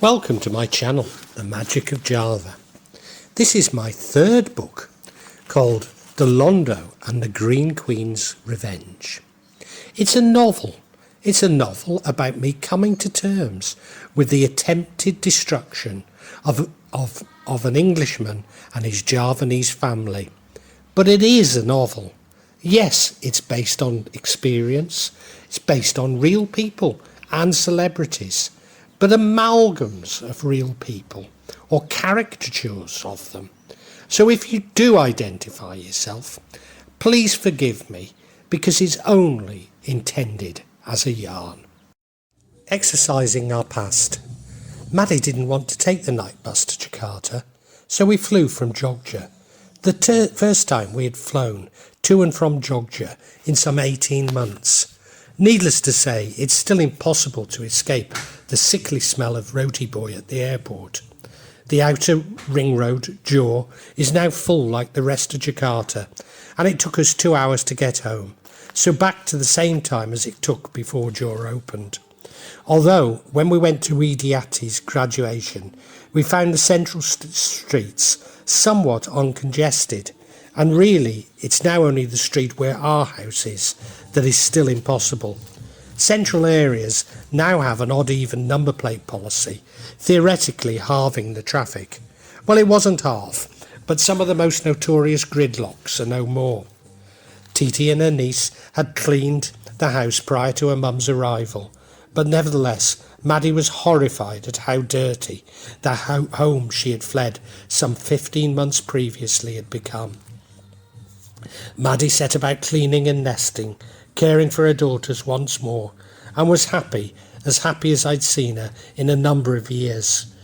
Welcome to my channel, The Magic of Java. This is my third book called The Londo and the Green Queen's Revenge. It's a novel. It's a novel about me coming to terms with the attempted destruction of an Englishman and his Javanese family. But it is a novel. Yes, it's based on experience. It's based on real people and celebrities, but amalgams of real people or caricatures of them. So if you do identify yourself, please forgive me, because it's only intended as a yarn. Exorcising our past. Maddie didn't want to take the night bus to Jakarta, so we flew from Jogja. The first time we had flown to and from Jogja in some 18 months. Needless to say, it's still impossible to escape the sickly smell of roti boy at the airport. The outer ring road, Jaw, is now full like the rest of Jakarta, and it took us 2 hours to get home, so back to the same time as it took before Jaw opened. Although, when we went to Widati's graduation, we found the central streets somewhat uncongested, and really it's now only the street where our house is that is still impossible. Central areas now have an odd-even number plate policy, theoretically halving the traffic. Well, it wasn't half, but some of the most notorious gridlocks are no more. Titi and her niece had cleaned the house prior to her mum's arrival, but nevertheless Maddie was horrified at how dirty the home she had fled some 15 months previously had become. Maddie set about cleaning and nesting, caring for her daughters once more, and was happy as I'd seen her in a number of years.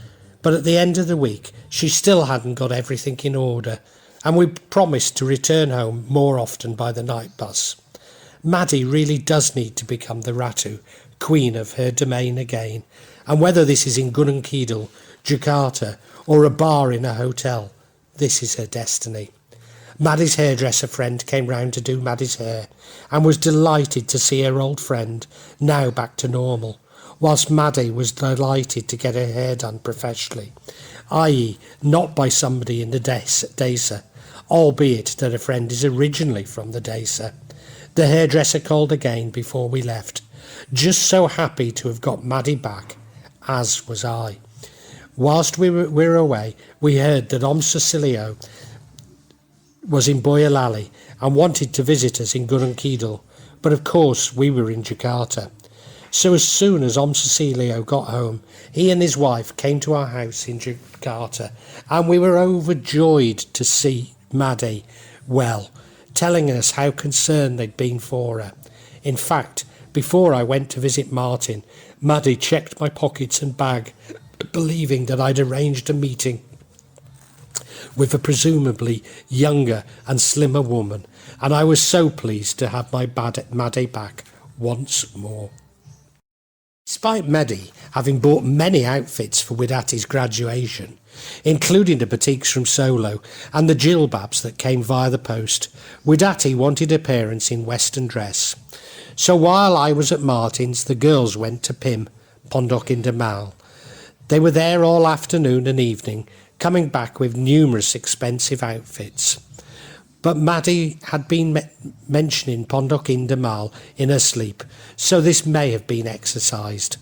But at the end of the week, she still hadn't got everything in order, and we promised to return home more often by the night bus. Maddie really does need to become the Ratu, queen of her domain again, and whether this is in Gunung Kidul, Jakarta, or a bar in a hotel, this is her destiny. Maddie's hairdresser friend came round to do Maddie's hair and was delighted to see her old friend now back to normal, whilst Maddie was delighted to get her hair done professionally, i.e. not by somebody in the Desa, albeit that her friend is originally from the Desa. The hairdresser called again before we left, just so happy to have got Maddie back, as was I. Whilst we were away, we heard that Cecilio was in Boyolali and wanted to visit us in Gunung Kidul, but of course we were in Jakarta. So as soon as Cecilio got home, he and his wife came to our house in Jakarta, and we were overjoyed to see Maddie well, telling us how concerned they'd been for her. In fact, before I went to visit Martin, Maddie checked my pockets and bag, believing that I'd arranged a meeting with a presumably younger and slimmer woman, and I was so pleased to have my Maddie back once more. Despite Maddie having bought many outfits for Widati's graduation, including the batiks from Solo and the jilbabs that came via the post, Widati wanted her parents in Western dress. So while I was at Martin's, the girls went to Pim, Pondok Indah. They were there all afternoon and evening, coming back with numerous expensive outfits. But Maddie had been mentioning Pondok Indah in her sleep, so this may have been exercised.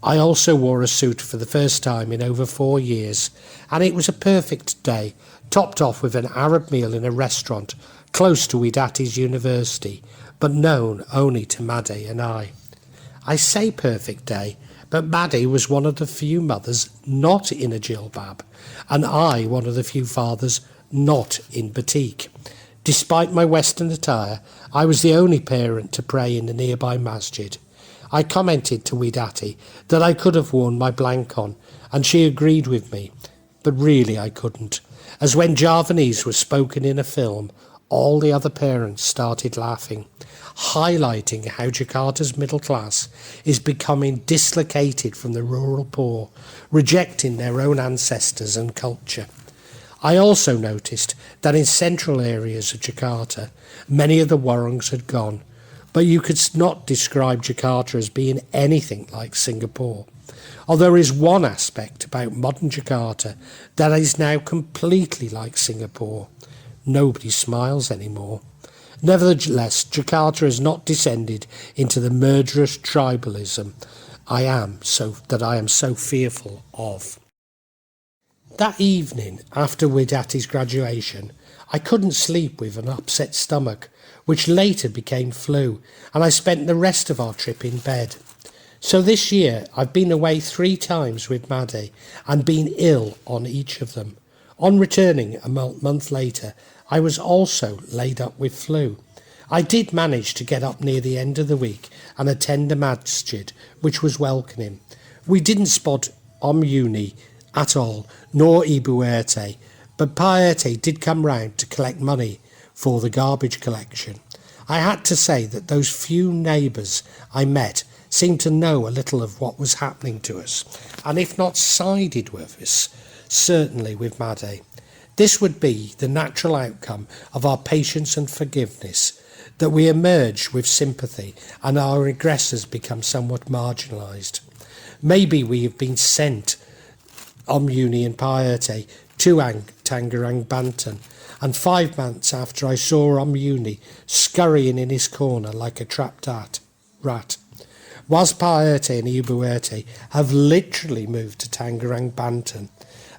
I also wore a suit for the first time in over 4 years, and it was a perfect day, topped off with an Arab meal in a restaurant close to Widati's university, but known only to Maddie and I. I say perfect day, but Maddie was one of the few mothers not in a jilbab, and I one of the few fathers not in batik. Despite my Western attire, I was the only parent to pray in the nearby masjid. I commented to Widati that I could have worn my blankon, and she agreed with me, but really I couldn't, as when Javanese was spoken in a film, all the other parents started laughing, highlighting how Jakarta's middle class is becoming dislocated from the rural poor, rejecting their own ancestors and culture. I also noticed that in central areas of Jakarta, many of the warungs had gone, but you could not describe Jakarta as being anything like Singapore. Although there is one aspect about modern Jakarta that is now completely like Singapore. Nobody smiles anymore. Nevertheless, Jakarta has not descended into the murderous tribalism I am so fearful of. That evening, after Widati's graduation, I couldn't sleep with an upset stomach, which later became flu, and I spent the rest of our trip in bed. So this year, I've been away 3 times with Maddie and been ill on each of them. On returning a month later, I was also laid up with flu. I did manage to get up near the end of the week and attend a masjid, which was welcoming. We didn't spot Uni at all, nor Ibu RT, but Pak RT did come round to collect money for the garbage collection. I had to say that those few neighbours I met seemed to know a little of what was happening to us, and if not sided with us, certainly with Maddie. This would be the natural outcome of our patience and forgiveness, that we emerge with sympathy and our aggressors become somewhat marginalised. Maybe we have been sent, Uni and Pak RT, to Tangerang Banten, and 5 months after I saw Uni scurrying in his corner like a trapped rat. Whilst Pak RT and Ibu RT have literally moved to Tangerang Banten.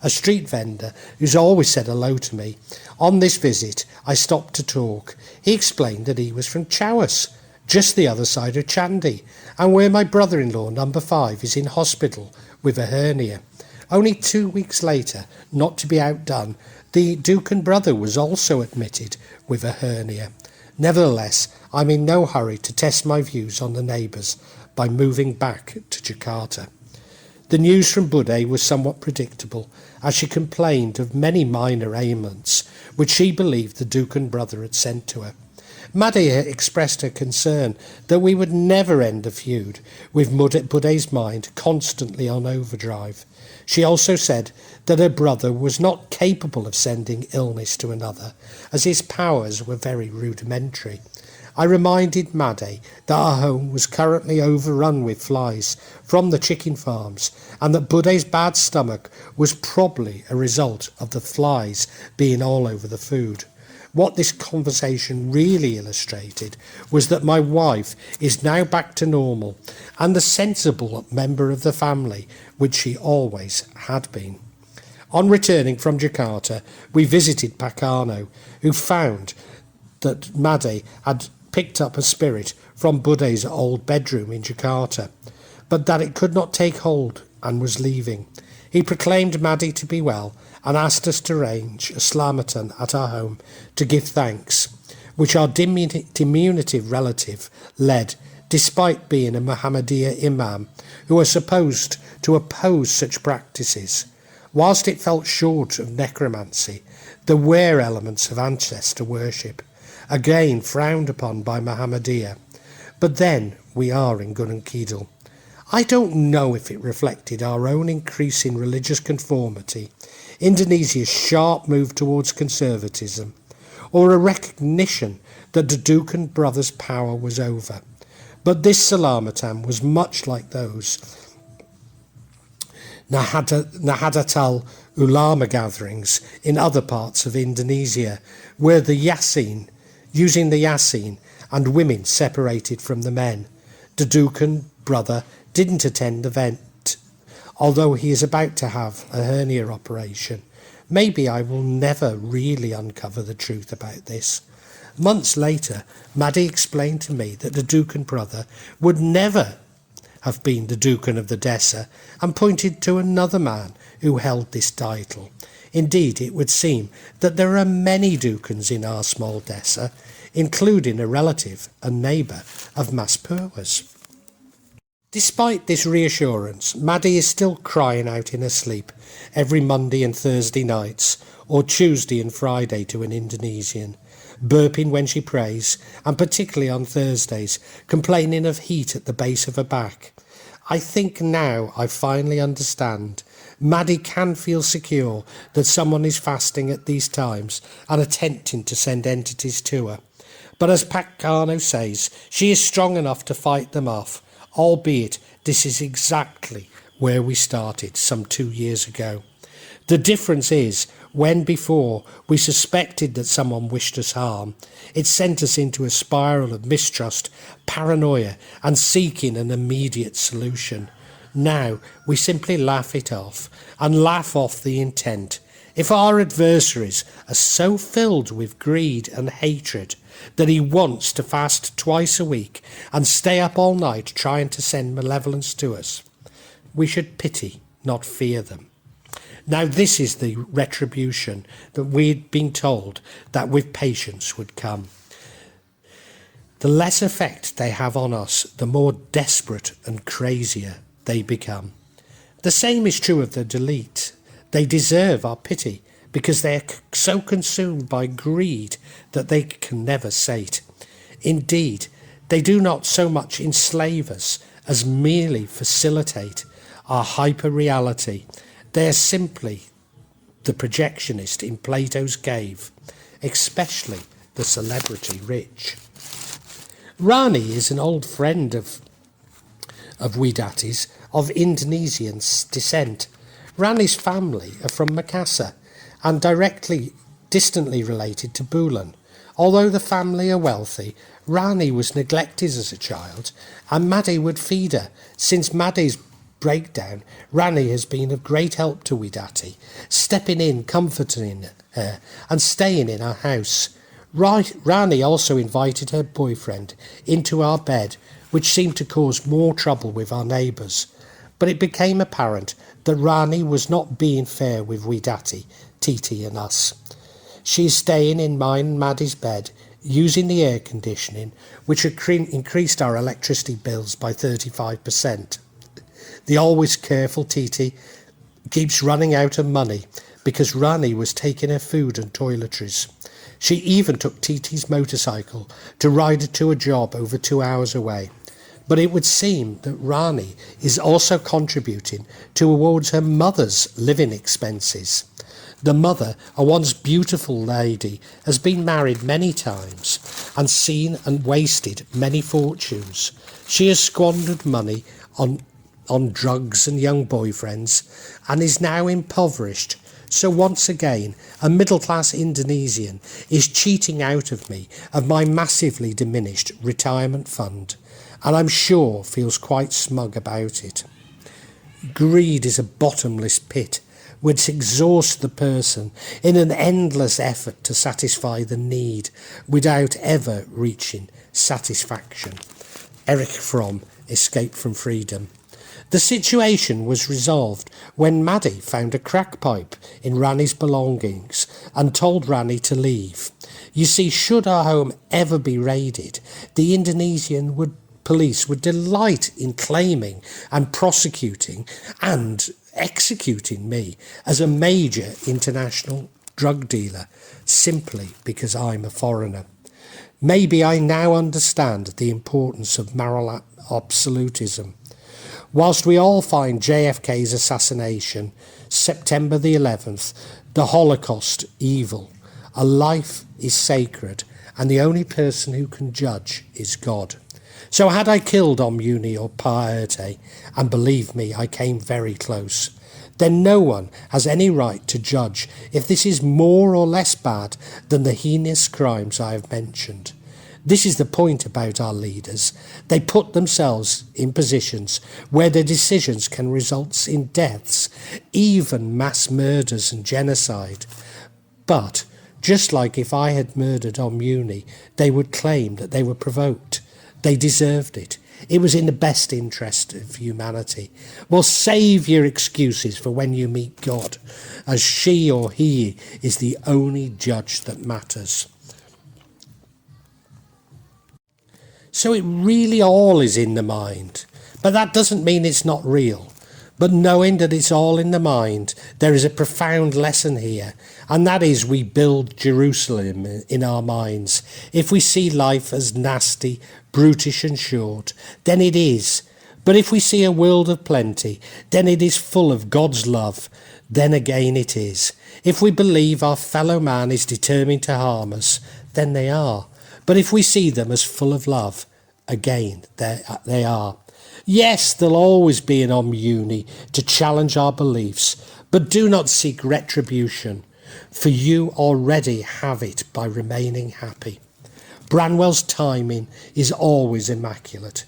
A street vendor who's always said hello to me. On this visit, I stopped to talk. He explained that he was from Chawas, just the other side of Chandy, and where my brother-in-law, number 5, is in hospital with a hernia. Only 2 weeks later, not to be outdone, the Dukan brother was also admitted with a hernia. Nevertheless, I'm in no hurry to test my views on the neighbours by moving back to Jakarta. The news from Bude was somewhat predictable, as she complained of many minor ailments, which she believed the Dukan brother had sent to her. Maddie expressed her concern that we would never end a feud, with Bude's mind constantly on overdrive. She also said that her brother was not capable of sending illness to another, as his powers were very rudimentary. I reminded Maddie that our home was currently overrun with flies from the chicken farms, and that Bude's bad stomach was probably a result of the flies being all over the food. What this conversation really illustrated was that my wife is now back to normal and a sensible member of the family, which she always had been. On returning from Jakarta, we visited Pak Karno, who found that Maddie had picked up a spirit from Bude's old bedroom in Jakarta, but that it could not take hold and was leaving. He proclaimed Maddie to be well and asked us to arrange a slamatan at our home to give thanks, which our diminutive relative led, despite being a Muhammadiyah imam who are supposed to oppose such practices. Whilst it fell short of necromancy, there were elements of ancestor worship, again frowned upon by Muhammadiyah. But then we are in Gunung Kidul. I don't know if it reflected our own increase in religious conformity, Indonesia's sharp move towards conservatism, or a recognition that the Dukan brothers' power was over. But this Salamatan was much like those Nahdlatul Ulama gatherings in other parts of Indonesia, where using the Yasin and women separated from the men. The Dukan brother didn't attend the event, although he is about to have a hernia operation. Maybe I will never really uncover the truth about this. Months later, Maddie explained to me that the Dukan brother would never have been the Dukan of the Desa, and pointed to another man who held this title. Indeed, it would seem that there are many Dukans in our small Desa, including a relative and neighbour of Mas Purwas. Despite this reassurance, Maddie is still crying out in her sleep every Monday and Thursday nights, or Tuesday and Friday to an Indonesian, burping when she prays, and particularly on Thursdays, complaining of heat at the base of her back. I think now I finally understand. Maddie can feel secure that someone is fasting at these times and attempting to send entities to her. But as Pak Karno says, she is strong enough to fight them off, albeit this is exactly where we started some 2 years ago. The difference is, when before we suspected that someone wished us harm, it sent us into a spiral of mistrust, paranoia, and seeking an immediate solution. Now we simply laugh it off, and laugh off the intent. If our adversaries are so filled with greed and hatred that he wants to fast twice a week and stay up all night trying to send malevolence to us, we should pity, not fear them. Now this is the retribution that we'd been told that with patience would come. The less effect they have on us, the more desperate and crazier they become. The same is true of the delete. They deserve our pity because they are so consumed by greed that they can never sate. Indeed, they do not so much enslave us as merely facilitate our hyper-reality. They are simply the projectionist in Plato's cave, especially the celebrity rich. Rani is an old friend of Widati's of Indonesian descent. Rani's family are from Makassar and distantly related to Bulan. Although the family are wealthy, Rani was neglected as a child and Maddie would feed her. Since Maddie's breakdown, Rani has been of great help to Widati, stepping in, comforting her and staying in our house. Rani also invited her boyfriend into our bed, which seemed to cause more trouble with our neighbours. But it became apparent that Rani was not being fair with Widati, Titi and us. She is staying in mine and Maddie's bed, using the air conditioning, which increased our electricity bills by 35%. The always careful Titi keeps running out of money because Rani was taking her food and toiletries. She even took Titi's motorcycle to ride her to a job over 2 hours away. But it would seem that Rani is also contributing towards her mother's living expenses. The mother, a once beautiful lady, has been married many times and seen and wasted many fortunes. She has squandered money on drugs and young boyfriends and is now impoverished. So once again, a middle-class Indonesian is cheating out of me of my massively diminished retirement fund, and I'm sure feels quite smug about it. Greed is a bottomless pit which exhausts the person in an endless effort to satisfy the need without ever reaching satisfaction. Eric Fromm, Escape from Freedom. The situation was resolved when Maddie found a crack pipe in Rani's belongings and told Rani to leave. You see, should our home ever be raided, the Indonesian police would delight in claiming and prosecuting and executing me as a major international drug dealer simply because I'm a foreigner. Maybe I now understand the importance of moral absolutism. Whilst we all find JFK's assassination, September the 11th, the Holocaust evil, a life is sacred and the only person who can judge is God. So had I killed Omuni or Pa RT, and believe me, I came very close, then no one has any right to judge if this is more or less bad than the heinous crimes I have mentioned. This is the point about our leaders. They put themselves in positions where their decisions can result in deaths, even mass murders and genocide. But, just like if I had murdered Omuni, they would claim that they were provoked. They deserved it. It was in the best interest of humanity. Well, save your excuses for when you meet God, as she or he is the only judge that matters. So it really all is in the mind. But that doesn't mean it's not real. But knowing that it's all in the mind, there is a profound lesson here, and that is we build Jerusalem in our minds. If we see life as nasty, brutish and short, then it is. But if we see a world of plenty, then it is full of God's love, then again it is. If we believe our fellow man is determined to harm us, then they are. But if we see them as full of love, again they are. Yes, there'll always be an uni to challenge our beliefs, but do not seek retribution, for you already have it by remaining happy. Branwell's timing is always immaculate,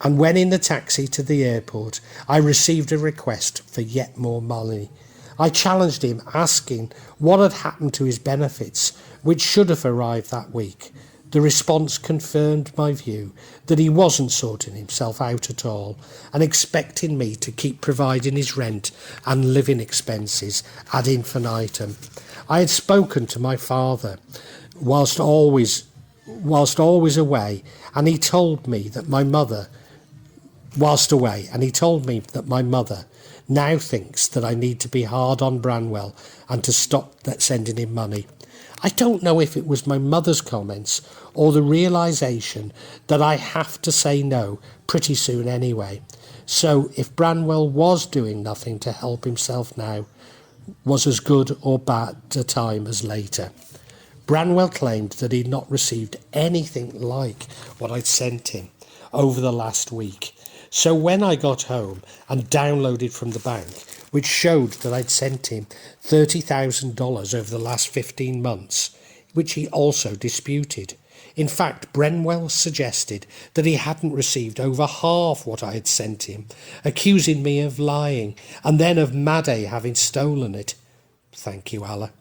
and when in the taxi to the airport, I received a request for yet more money. I challenged him, asking what had happened to his benefits, which should have arrived that week. The response confirmed my view that he wasn't sorting himself out at all and expecting me to keep providing his rent and living expenses ad infinitum. I had spoken to my father whilst always away, and he told me that my mother now thinks that I need to be hard on Branwell and to stop sending him money. I don't know if it was my mother's comments or the realisation that I have to say no pretty soon anyway. So if Branwell was doing nothing to help himself now, was as good or bad a time as later. Branwell claimed that he'd not received anything like what I'd sent him over the last week. So when I got home and downloaded from the bank, which showed that I'd sent him $30,000 over the last 15 months, which he also disputed. In fact, Branwell suggested that he hadn't received over half what I had sent him, accusing me of lying, and then of Maddie having stolen it. Thank you, Allah.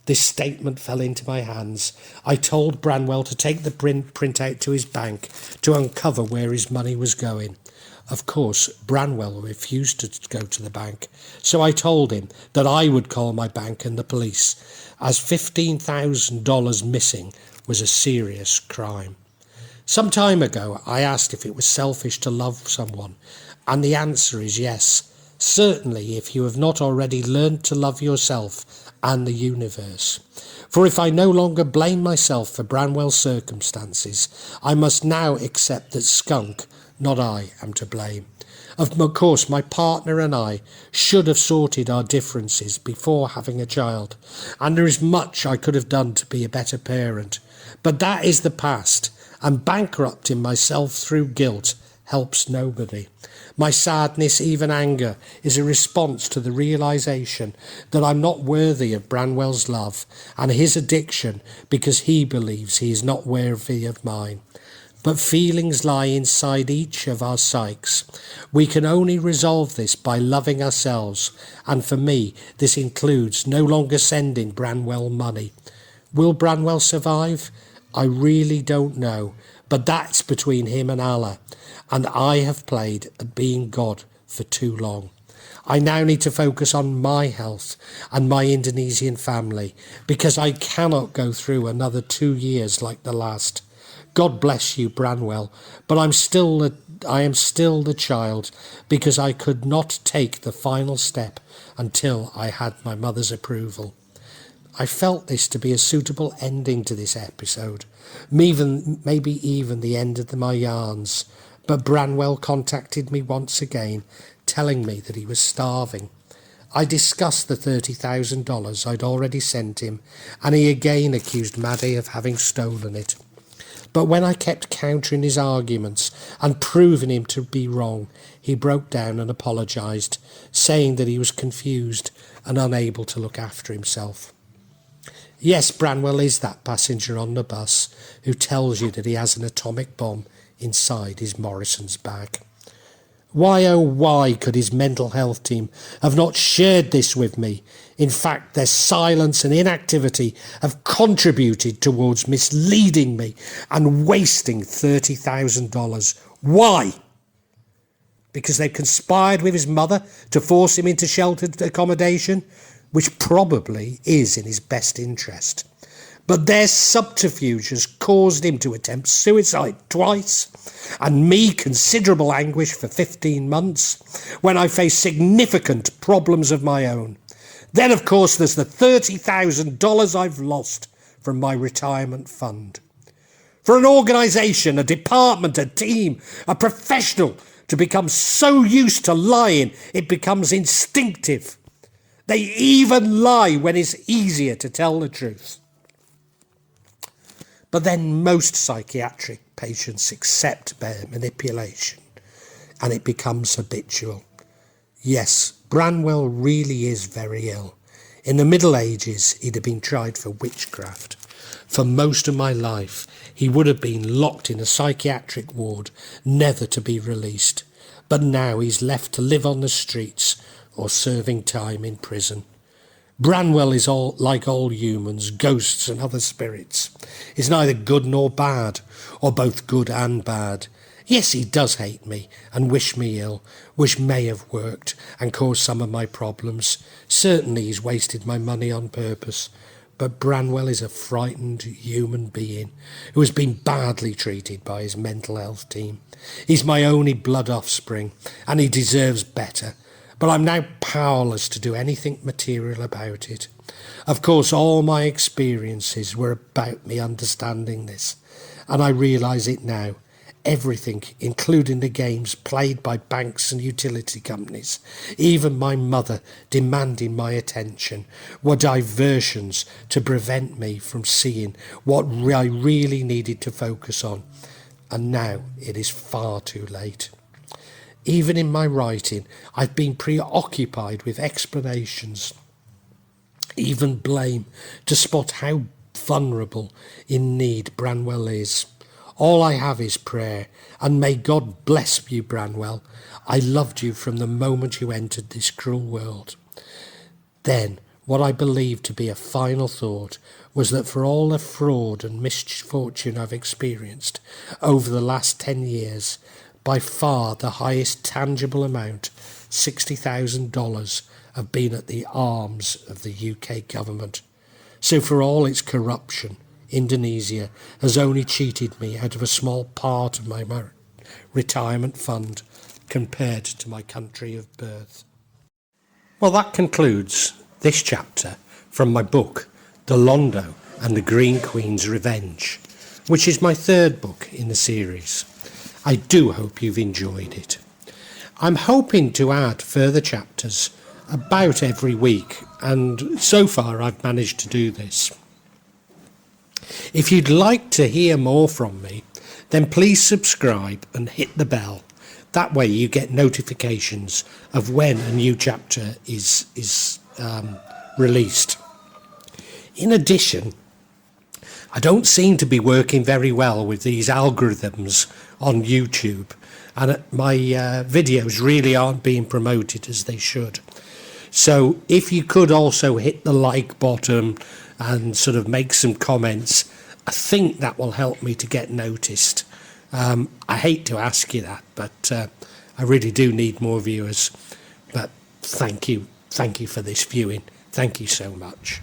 This statement fell into my hands. I told Branwell to take the printout to his bank to uncover where his money was going. Of course, Branwell refused to go to the bank, so I told him that I would call my bank and the police, as $15,000 missing was a serious crime. Some time ago, I asked if it was selfish to love someone, and the answer is yes. Certainly, if you have not already learned to love yourself and the universe. For if I no longer blame myself for Branwell's circumstances, I must now accept that Skunk, not I, am to blame. Of course, my partner and I should have sorted our differences before having a child, and there is much I could have done to be a better parent. But that is the past, and bankrupting myself through guilt helps nobody. My sadness, even anger, is a response to the realisation that I'm not worthy of Branwell's love and his addiction because he believes he is not worthy of mine. But feelings lie inside each of our psyches. We can only resolve this by loving ourselves, and for me this includes no longer sending Branwell money. Will Branwell survive? I really don't know, but that's between him and Allah, and I have played at being God for too long. I now need to focus on my health and my Indonesian family, because I cannot go through another 2 years like the last. God bless you, Branwell, but I am still the child, because I could not take the final step until I had my mother's approval. I felt this to be a suitable ending to this episode, maybe even the end of my yarns, but Branwell contacted me once again, telling me that he was starving. I discussed the $30,000 I'd already sent him, and he again accused Maddie of having stolen it. But when I kept countering his arguments and proving him to be wrong, he broke down and apologised, saying that he was confused and unable to look after himself. Yes, Branwell is that passenger on the bus who tells you that he has an atomic bomb inside his Morrison's bag. Why, oh why, could his mental health team have not shared this with me? In fact, their silence and inactivity have contributed towards misleading me and wasting $30,000. Why? Because they've conspired with his mother to force him into sheltered accommodation, which probably is in his best interest. But their subterfuge has caused him to attempt suicide twice, and me considerable anguish for 15 months, when I face significant problems of my own. Then, of course, there's the $30,000 I've lost from my retirement fund. For an organisation, a department, a team, a professional to become so used to lying, it becomes instinctive. They even lie when it's easier to tell the truth. But then most psychiatric patients accept manipulation. and it becomes habitual. Yes, Branwell really is very ill. In the Middle Ages, he'd have been tried for witchcraft. For most of my life, he would have been locked in a psychiatric ward, never to be released. But now he's left to live on the streets or serving time in prison. Branwell is all like all humans, ghosts and other spirits. He's neither good nor bad, or both good and bad. Yes, he does hate me and wish me ill, which may have worked and caused some of my problems. Certainly he's wasted my money on purpose. But Branwell is a frightened human being who has been badly treated by his mental health team. He's my only blood offspring, and he deserves better. But I'm now powerless to do anything material about it. Of course, all my experiences were about me understanding this, and I realise it now. Everything, including the games played by banks and utility companies, even my mother demanding my attention, were diversions to prevent me from seeing what I really needed to focus on. And now it is far too late. Even in my writing, I've been preoccupied with explanations, even blame, to spot how vulnerable in need Branwell is. All I have is prayer, and may God bless you, Branwell. I loved you from the moment you entered this cruel world. Then, what I believed to be a final thought was that for all the fraud and misfortune I've experienced over the last 10 years, by far the highest tangible amount, $60,000, have been at the arms of the UK government. So for all its corruption, Indonesia has only cheated me out of a small part of my retirement fund compared to my country of birth. Well, that concludes this chapter from my book, The Londo and the Green Queen's Revenge, which is my third book in the series. I do hope you've enjoyed it. I'm hoping to add further chapters about every week, and so far I've managed to do this. If you'd like to hear more from me, then please subscribe and hit the bell. That way you get notifications of when a new chapter is released. In addition, I don't seem to be working very well with these algorithms on YouTube, and my videos really aren't being promoted as they should. So if you could also hit the like button and sort of make some comments, I think that will help me to get noticed. I hate to ask you that, but I really do need more viewers. But thank you for this viewing. Thank you so much.